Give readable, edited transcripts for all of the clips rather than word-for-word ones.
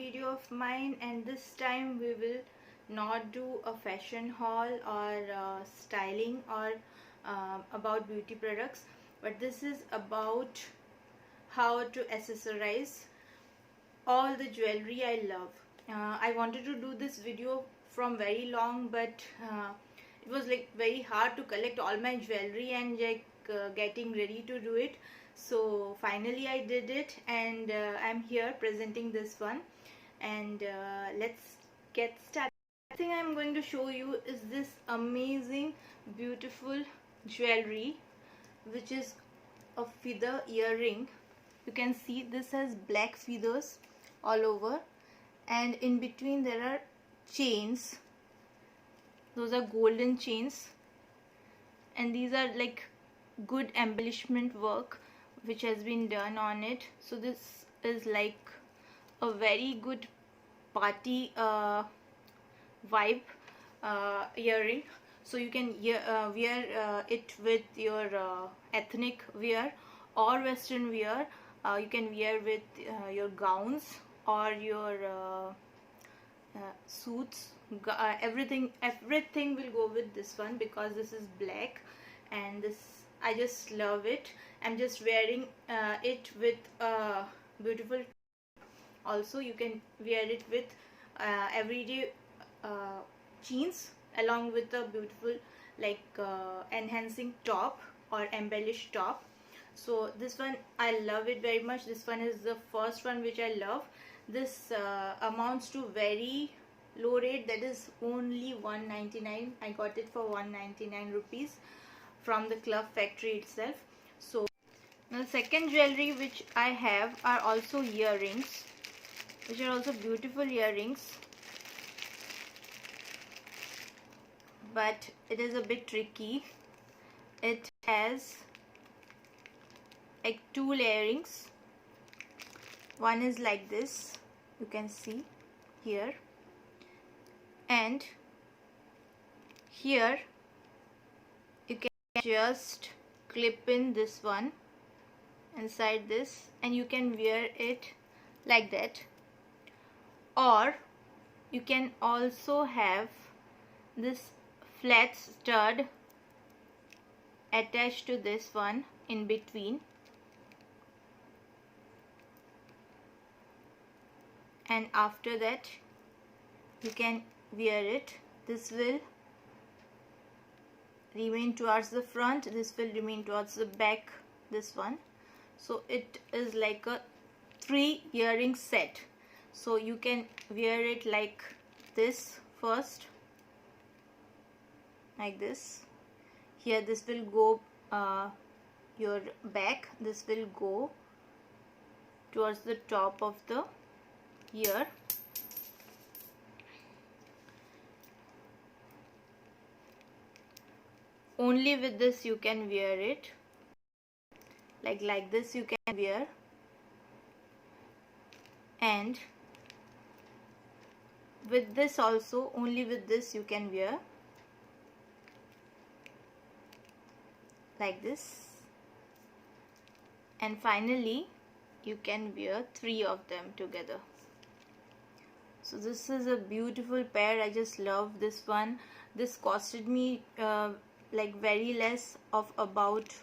video of mine, and this time we will not do a fashion haul or styling or about beauty products, but this is about how to accessorize all the jewelry I love. I wanted to do this video from very long, but it was like very hard to collect all my jewelry and like getting ready to do it. So finally I did it, and I'm here presenting this one, and let's get started. The thing I'm going to show you is this amazing beautiful jewelry, which is a feather earring. You can see this has black feathers all over, and in between there are chains. Those are golden chains, and these are like good embellishment work which has been done on it. So this is like a very good party vibe earring. So you can wear it with your ethnic wear or western wear. You can wear with your gowns or your suits. Everything will go with this one because this is black, and this I just love it. I'm just wearing it with beautiful. Also you can wear it with everyday jeans along with a beautiful like enhancing top or embellished top. So this one I love it very much. This one is the first one which I love. This amounts to very low rate, that is only 199. I got it for 199 rupees from the club factory itself. So now the second jewelry which I have are also earrings, which are also beautiful earrings, but it is a bit tricky. It has like two layerings. One is like this, you can see here, and here you can just clip in this one inside this, and you can wear it like that. Or you can also have this flat stud attached to this one in between, and after that you can wear it. This will remain towards the front, this will remain towards the back, this one. So it is like a 3 earring set. So you can wear it like this first, like this. Here this will go your back, this will go towards the top of the ear. Only with this you can wear it, like this you can wear, and with this also, only with this you can wear like this, and finally you can wear 3 of them together. So this is a beautiful pair. I just love this one. This costed me like very less of about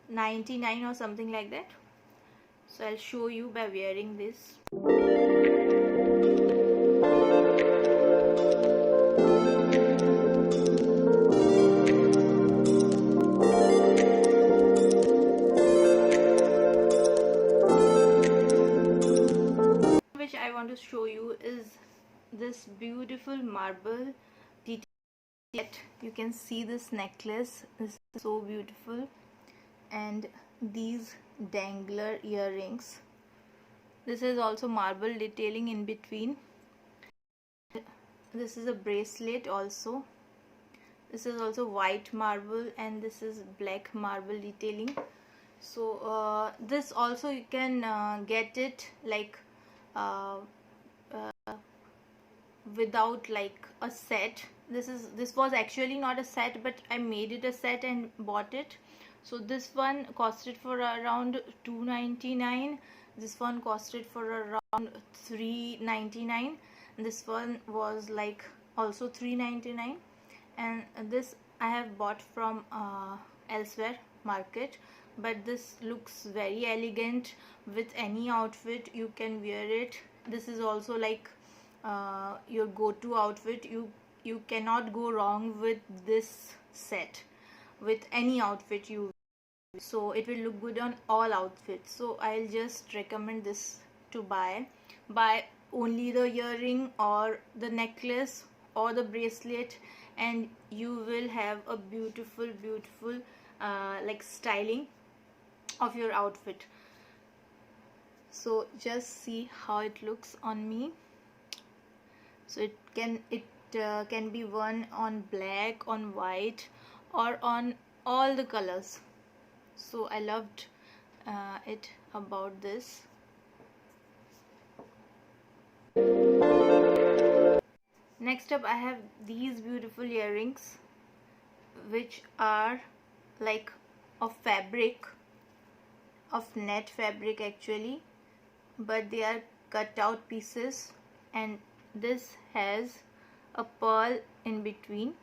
99 or something like that. So I'll show you by wearing this. Which I want to show you is this beautiful marble detail. You can see this necklace, this is so beautiful, and these dangler earrings. This is also marble detailing in between. This is a bracelet also. This is also white marble, and this is black marble detailing. So this also you can get it like without like a set. This was actually not a set, but I made it a set and bought it. So this one costed for around 299. This one costed for around $3.99. This one was like also $3.99, and this I have bought from elsewhere market, but this looks very elegant with any outfit. You can wear it. This is also like your go-to outfit. You cannot go wrong with this set, with any outfit you, so it will look good on all outfits. So I'll just recommend this to buy only the earring or the necklace or the bracelet, and you will have a beautiful like styling of your outfit. So just see how it looks on me. So it can be worn on black, on white, or on all the colors. So I loved it about this. Next up, I have these beautiful earrings, which are like of fabric, of net fabric actually, but they are cut out pieces, and this has a pearl in between,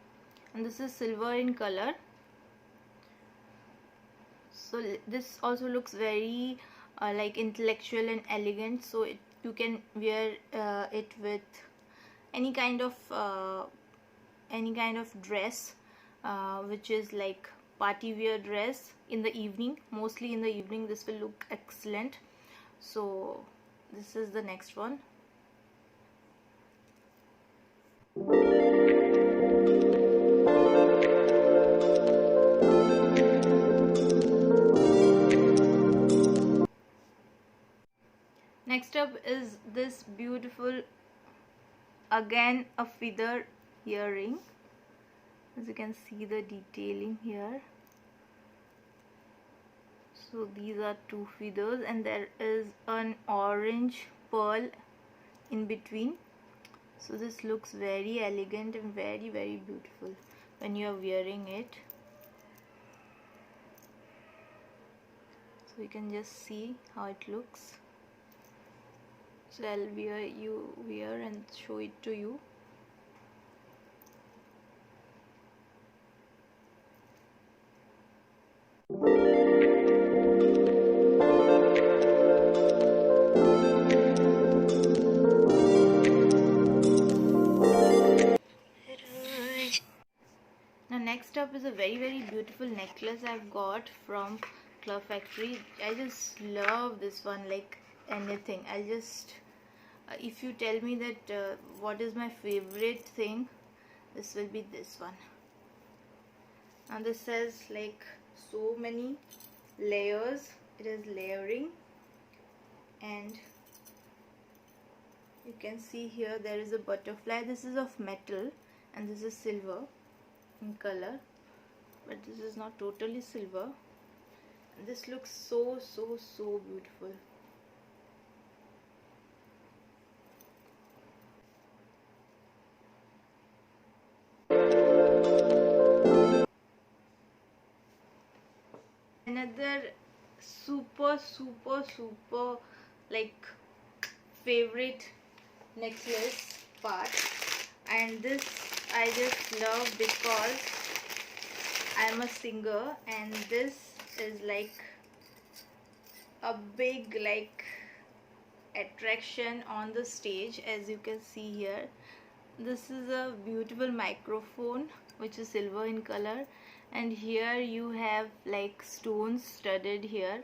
and this is silver in color. So this also looks very like intellectual and elegant. So you can wear it with any kind of dress, which is like party wear dress in the evening. Mostly in the evening this will look excellent. So this is the next one. Next up is this beautiful, again a feather earring. As you can see the detailing here. So these are two feathers, and there is an orange pearl in between. So this looks very elegant and very beautiful when you are wearing it. So you can just see how it looks. So I'll wear and show it to you. Now next up is a very beautiful necklace I've got from Club Factory. I just love this one like anything. I'll just if you tell me that what is my favorite thing, this will be this one. Now this has like so many layers. It is layering, and you can see here there is a butterfly. This is of metal and this is silver in color, but this is not totally silver. This looks so beautiful. Another super like favorite necklace part, and this I just love because I'm a singer, and this is like a big like attraction on the stage. As you can see here, this is a beautiful microphone which is silver in color, and here you have like stones studded here.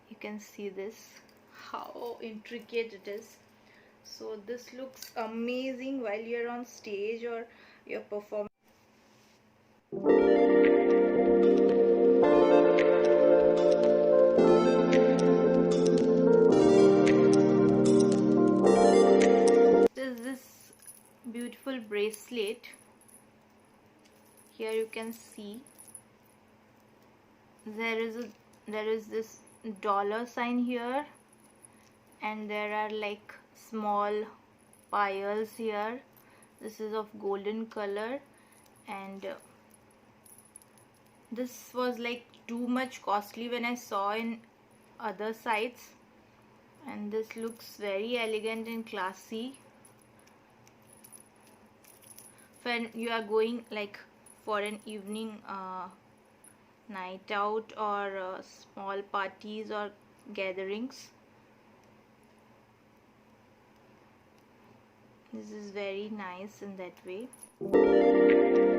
You can see this, how intricate it is. So this looks amazing while you're on stage or you're performing. This beautiful bracelet. Here you can see there is this dollar sign here, and there are like small piles here. This is of golden color, and this was like too much costly when I saw in other sides, and this looks very elegant and classy when you are going like for an evening night out or small parties or gatherings. This is very nice in that way.